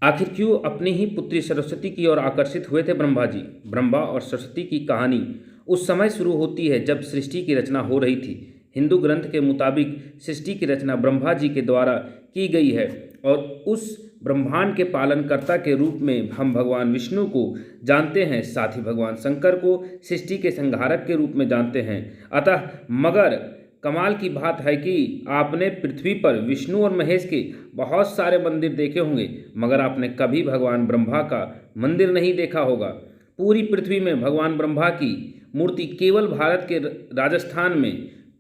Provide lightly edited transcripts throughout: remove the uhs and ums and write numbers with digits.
आखिर क्यों अपनी ही पुत्री सरस्वती की ओर आकर्षित हुए थे ब्रह्मा जी। ब्रह्मा और सरस्वती की कहानी उस समय शुरू होती है जब सृष्टि की रचना हो रही थी। हिंदू ग्रंथ के मुताबिक सृष्टि की रचना ब्रह्मा जी के द्वारा की गई है और उस ब्रह्मांड के पालनकर्ता के रूप में हम भगवान विष्णु को जानते हैं, साथ ही भगवान शंकर को सृष्टि के संहारक के रूप में जानते हैं। अतः मगर कमाल की बात है कि आपने पृथ्वी पर विष्णु और महेश के बहुत सारे मंदिर देखे होंगे, मगर आपने कभी भगवान ब्रह्मा का मंदिर नहीं देखा होगा। पूरी पृथ्वी में भगवान ब्रह्मा की मूर्ति केवल भारत के राजस्थान में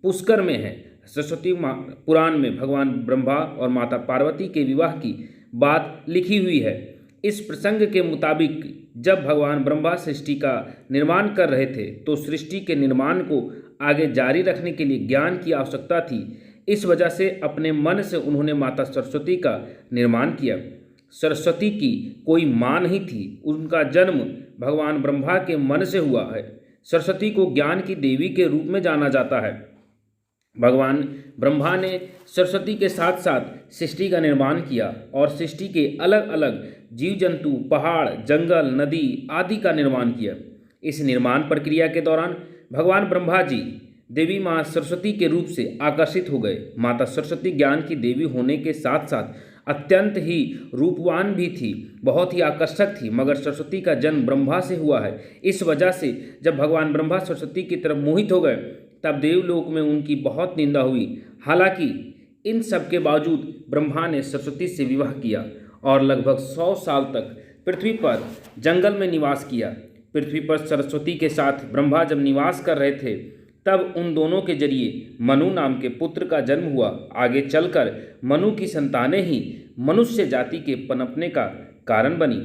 पुष्कर में है। सरस्वती पुराण में भगवान ब्रह्मा और माता पार्वती के विवाह की बात लिखी हुई है। इस प्रसंग के मुताबिक जब भगवान ब्रह्मा सृष्टि का निर्माण कर रहे थे तो सृष्टि के निर्माण को आगे जारी रखने के लिए ज्ञान की आवश्यकता थी। इस वजह से अपने मन से उन्होंने माता सरस्वती का निर्माण किया। सरस्वती की कोई माँ नहीं थी, उनका जन्म भगवान ब्रह्मा के मन से हुआ है। सरस्वती को ज्ञान की देवी के रूप में जाना जाता है। भगवान ब्रह्मा ने सरस्वती के साथ साथ सृष्टि का निर्माण किया और सृष्टि के अलग अलग जीव जंतु, पहाड़, जंगल, नदी आदि का निर्माण किया। इस निर्माण प्रक्रिया के दौरान भगवान ब्रह्मा जी देवी माँ सरस्वती के रूप से आकर्षित हो गए। माता सरस्वती ज्ञान की देवी होने के साथ साथ अत्यंत ही रूपवान भी थी, बहुत ही आकर्षक थी, मगर सरस्वती का जन्म ब्रह्मा से हुआ है। इस वजह से जब भगवान ब्रह्मा सरस्वती की तरफ मोहित हो गए तब देवलोक में उनकी बहुत निंदा हुई। हालांकि इन सब के बावजूद ब्रह्मा ने सरस्वती से विवाह किया और लगभग 100 साल तक पृथ्वी पर जंगल में निवास किया। पृथ्वी पर सरस्वती के साथ ब्रह्मा जब निवास कर रहे थे तब उन दोनों के जरिए मनु नाम के पुत्र का जन्म हुआ। आगे चलकर मनु की संतानें ही मनुष्य जाति के पनपने का कारण बनी।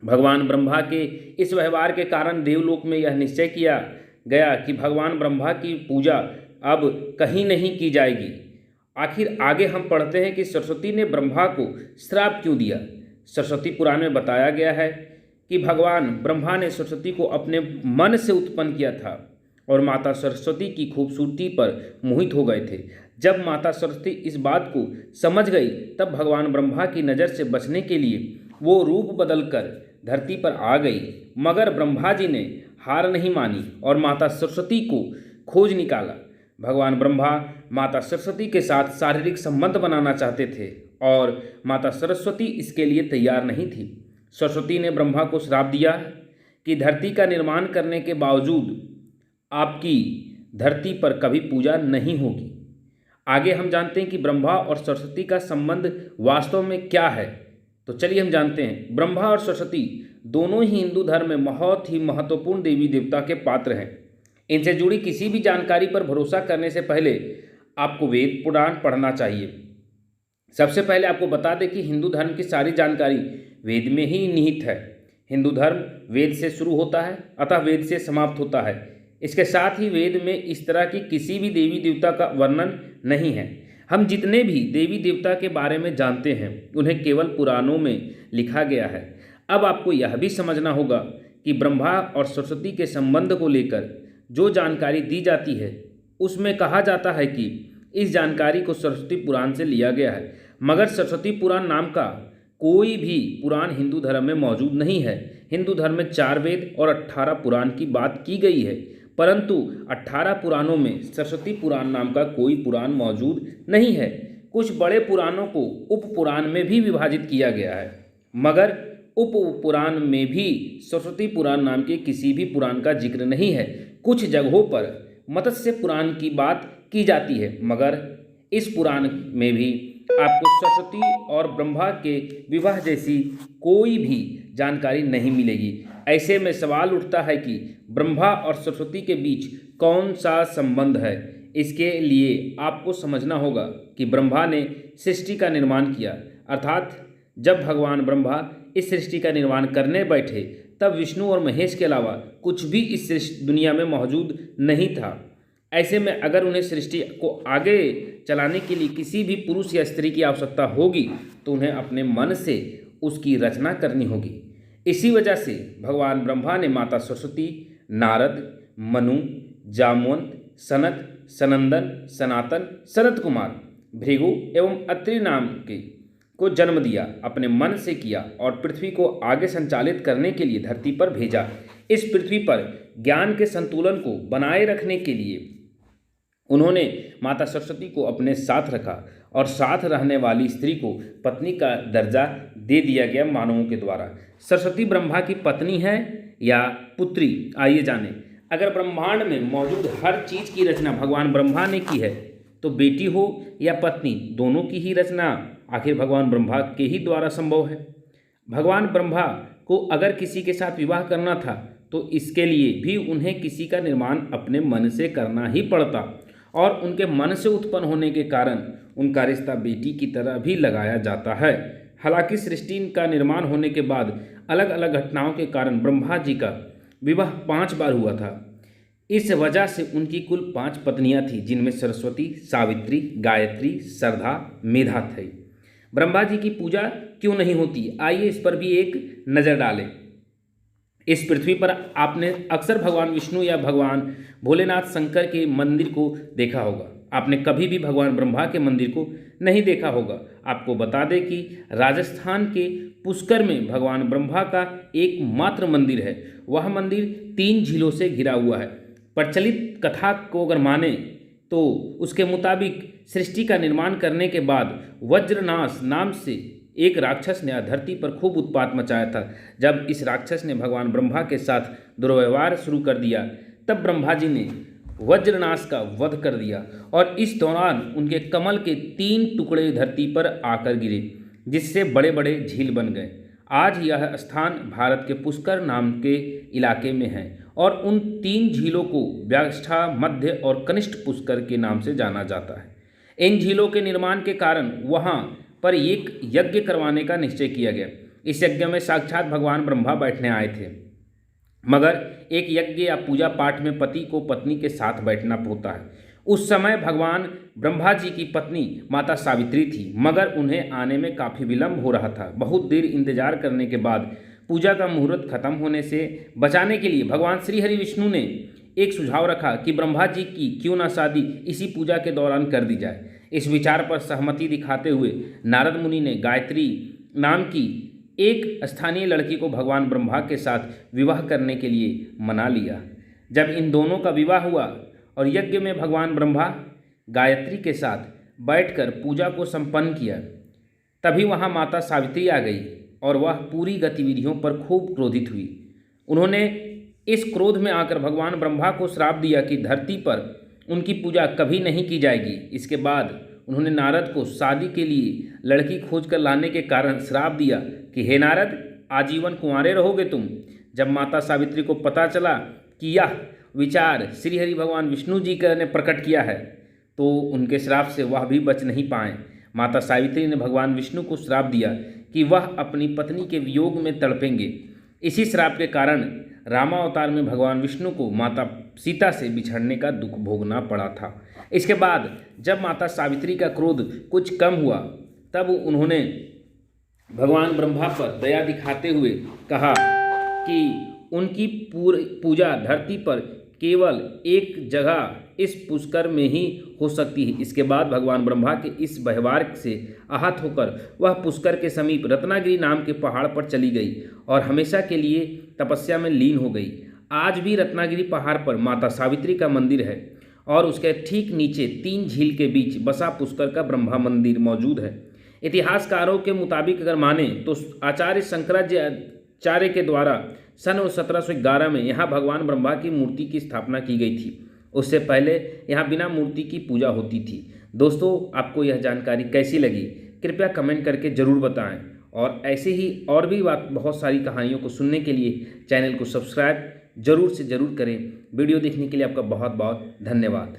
भगवान ब्रह्मा के इस व्यवहार के कारण देवलोक में यह निश्चय किया गया कि भगवान ब्रह्मा की पूजा अब कहीं नहीं की जाएगी। आखिर आगे हम पढ़ते हैं कि सरस्वती ने ब्रह्मा को श्राप क्यों दिया। सरस्वती पुराण में बताया गया है कि भगवान ब्रह्मा ने सरस्वती को अपने मन से उत्पन्न किया था और माता सरस्वती की खूबसूरती पर मोहित हो गए थे। जब माता सरस्वती इस बात को समझ गई तब भगवान ब्रह्मा की नज़र से बचने के लिए वो रूप बदलकर धरती पर आ गई, मगर ब्रह्मा जी ने हार नहीं मानी और माता सरस्वती को खोज निकाला। भगवान ब्रह्मा माता सरस्वती के साथ शारीरिक संबंध बनाना चाहते थे और माता सरस्वती इसके लिए तैयार नहीं थी। सरस्वती ने ब्रह्मा को श्राप दिया कि धरती का निर्माण करने के बावजूद आपकी धरती पर कभी पूजा नहीं होगी। आगे हम जानते हैं कि ब्रह्मा और सरस्वती का संबंध वास्तव में क्या है, तो चलिए हम जानते हैं। ब्रह्मा और सरस्वती दोनों ही हिंदू धर्म में बहुत ही महत्वपूर्ण देवी देवता के पात्र हैं। इनसे जुड़ी किसी भी जानकारी पर भरोसा करने से पहले आपको वेद पुराण पढ़ना चाहिए। सबसे पहले आपको बता दें कि हिंदू धर्म की सारी जानकारी वेद में ही निहित है। हिंदू धर्म वेद से शुरू होता है अतः वेद से समाप्त होता है। इसके साथ ही वेद में इस तरह की किसी भी देवी देवता का वर्णन नहीं है। हम जितने भी देवी देवता के बारे में जानते हैं उन्हें केवल पुराणों में लिखा गया है। अब आपको यह भी समझना होगा कि ब्रह्मा और सरस्वती के संबंध को लेकर जो जानकारी दी जाती है उसमें कहा जाता है कि इस जानकारी को सरस्वती पुराण से लिया गया है, मगर सरस्वती पुराण नाम का कोई भी पुराण हिंदू धर्म में मौजूद नहीं है। हिंदू धर्म में 4 वेद और 18 पुराण की बात की गई है, परंतु 18 पुराणों में सरस्वती पुराण नाम का कोई पुराण मौजूद नहीं है। कुछ बड़े पुराणों को उप पुराण में भी विभाजित किया गया है, मगर उप पुराण में भी सरस्वती पुराण नाम के किसी भी पुराण का जिक्र नहीं है। कुछ जगहों पर मत्स्य पुराण की बात की जाती है, मगर इस पुराण में भी आपको सरस्वती और ब्रह्मा के विवाह जैसी कोई भी जानकारी नहीं मिलेगी। ऐसे में सवाल उठता है कि ब्रह्मा और सरस्वती के बीच कौन सा संबंध है। इसके लिए आपको समझना होगा कि ब्रह्मा ने सृष्टि का निर्माण किया, अर्थात जब भगवान ब्रह्मा इस सृष्टि का निर्माण करने बैठे तब विष्णु और महेश के अलावा कुछ भी इस दुनिया में मौजूद नहीं था। ऐसे में अगर उन्हें सृष्टि को आगे चलाने के लिए किसी भी पुरुष या स्त्री की आवश्यकता होगी तो उन्हें अपने मन से उसकी रचना करनी होगी। इसी वजह से भगवान ब्रह्मा ने माता सरस्वती, नारद, मनु, जामवंत, सनक, सनंदन, सनातन, सनत कुमार, भृगु एवं अत्रि नाम के को जन्म दिया, अपने मन से किया और पृथ्वी को आगे संचालित करने के लिए धरती पर भेजा। इस पृथ्वी पर ज्ञान के संतुलन को बनाए रखने के लिए उन्होंने माता सरस्वती को अपने साथ रखा और साथ रहने वाली स्त्री को पत्नी का दर्जा दे दिया गया मानवों के द्वारा। सरस्वती ब्रह्मा की पत्नी है या पुत्री, आइए जानें। अगर ब्रह्मांड में मौजूद हर चीज़ की रचना भगवान ब्रह्मा ने की है तो बेटी हो या पत्नी, दोनों की ही रचना आखिर भगवान ब्रह्मा के ही द्वारा संभव है। भगवान ब्रह्मा को अगर किसी के साथ विवाह करना था तो इसके लिए भी उन्हें किसी का निर्माण अपने मन से करना ही पड़ता और उनके मन से उत्पन्न होने के कारण उनका रिश्ता बेटी की तरह भी लगाया जाता है। हालांकि सृष्टि का निर्माण होने के बाद अलग अलग घटनाओं के कारण ब्रह्मा जी का विवाह 5 बार हुआ था। इस वजह से उनकी कुल 5 पत्नियां थीं, जिनमें सरस्वती, सावित्री, गायत्री, सरधा, मेधा थे। ब्रह्मा जी की पूजा क्यों नहीं होती, आइए इस पर भी एक नज़र डालें। इस पृथ्वी पर आपने अक्सर भगवान विष्णु या भगवान भोलेनाथ शंकर के मंदिर को देखा होगा। आपने कभी भी भगवान ब्रह्मा के मंदिर को नहीं देखा होगा। आपको बता दें कि राजस्थान के पुष्कर में भगवान ब्रह्मा का एकमात्र मंदिर है। वह मंदिर 3 झीलों से घिरा हुआ है। प्रचलित कथा को अगर माने तो उसके मुताबिक सृष्टि का निर्माण करने के बाद वज्रनाश नाम से एक राक्षस ने धरती पर खूब उत्पात मचाया था। जब इस राक्षस ने भगवान ब्रह्मा के साथ दुर्व्यवहार शुरू कर दिया तब ब्रह्मा जी ने वज्रनाश का वध कर दिया और इस दौरान उनके कमल के 3 टुकड़े धरती पर आकर गिरे, जिससे बड़े बड़े झील बन गए। आज यह स्थान भारत के पुष्कर नाम के इलाके में है और उन 3 झीलों को व्याष्ठा, मध्य और कनिष्ठ पुष्कर के नाम से जाना जाता है। इन झीलों के निर्माण के कारण वहाँ पर एक यज्ञ करवाने का निश्चय किया गया। इस यज्ञ में साक्षात भगवान ब्रह्मा बैठने आए थे, मगर एक यज्ञ या पूजा पाठ में पति को पत्नी के साथ बैठना होता है। उस समय भगवान ब्रह्मा जी की पत्नी माता सावित्री थी, मगर उन्हें आने में काफ़ी विलंब हो रहा था। बहुत देर इंतजार करने के बाद पूजा का मुहूर्त खत्म होने से बचाने के लिए भगवान श्री हरि विष्णु ने एक सुझाव रखा कि ब्रह्मा जी की क्यों ना शादी इसी पूजा के दौरान कर दी जाए। इस विचार पर सहमति दिखाते हुए नारद मुनि ने गायत्री नाम की एक स्थानीय लड़की को भगवान ब्रह्मा के साथ विवाह करने के लिए मना लिया। जब इन दोनों का विवाह हुआ और यज्ञ में भगवान ब्रह्मा गायत्री के साथ बैठकर पूजा को संपन्न किया, तभी वहाँ माता सावित्री आ गई और वह पूरी गतिविधियों पर खूब क्रोधित हुई। उन्होंने इस क्रोध में आकर भगवान ब्रह्मा को श्राप दिया कि धरती पर उनकी पूजा कभी नहीं की जाएगी। इसके बाद उन्होंने नारद को शादी के लिए लड़की खोज कर लाने के कारण श्राप दिया कि हे नारद, आजीवन कुंवारे रहोगे तुम। जब माता सावित्री को पता चला कि यह विचार श्री हरि भगवान विष्णु जी ने प्रकट किया है तो उनके श्राप से वह भी बच नहीं पाए। माता सावित्री ने भगवान विष्णु को श्राप दिया कि वह अपनी पत्नी के वियोग में तड़पेंगे। इसी श्राप के कारण रामावतार में भगवान विष्णु को माता सीता से बिछड़ने का दुख भोगना पड़ा था। इसके बाद जब माता सावित्री का क्रोध कुछ कम हुआ तब उन्होंने भगवान ब्रह्मा पर दया दिखाते हुए कहा कि उनकी पूजा धरती पर केवल एक जगह इस पुष्कर में ही हो सकती है। इसके बाद भगवान ब्रह्मा के इस व्यवहार से आहत होकर वह पुष्कर के समीप रत्नागिरी नाम के पहाड़ पर चली गई और हमेशा के लिए तपस्या में लीन हो गई। आज भी रत्नागिरी पहाड़ पर माता सावित्री का मंदिर है और उसके ठीक नीचे 3 झील के बीच बसा पुष्कर का ब्रह्मा मंदिर मौजूद है। इतिहासकारों के मुताबिक अगर माने तो आचार्य शंकराचार्य के द्वारा सन 1711 में यहाँ भगवान ब्रह्मा की मूर्ति की स्थापना की गई थी। उससे पहले यहाँ बिना मूर्ति की पूजा होती थी। दोस्तों, आपको यह जानकारी कैसी लगी कृपया कमेंट करके ज़रूर बताएं और ऐसे ही और भी बहुत सारी कहानियों को सुनने के लिए चैनल को सब्सक्राइब ज़रूर से ज़रूर करें। वीडियो देखने के लिए आपका बहुत बहुत धन्यवाद।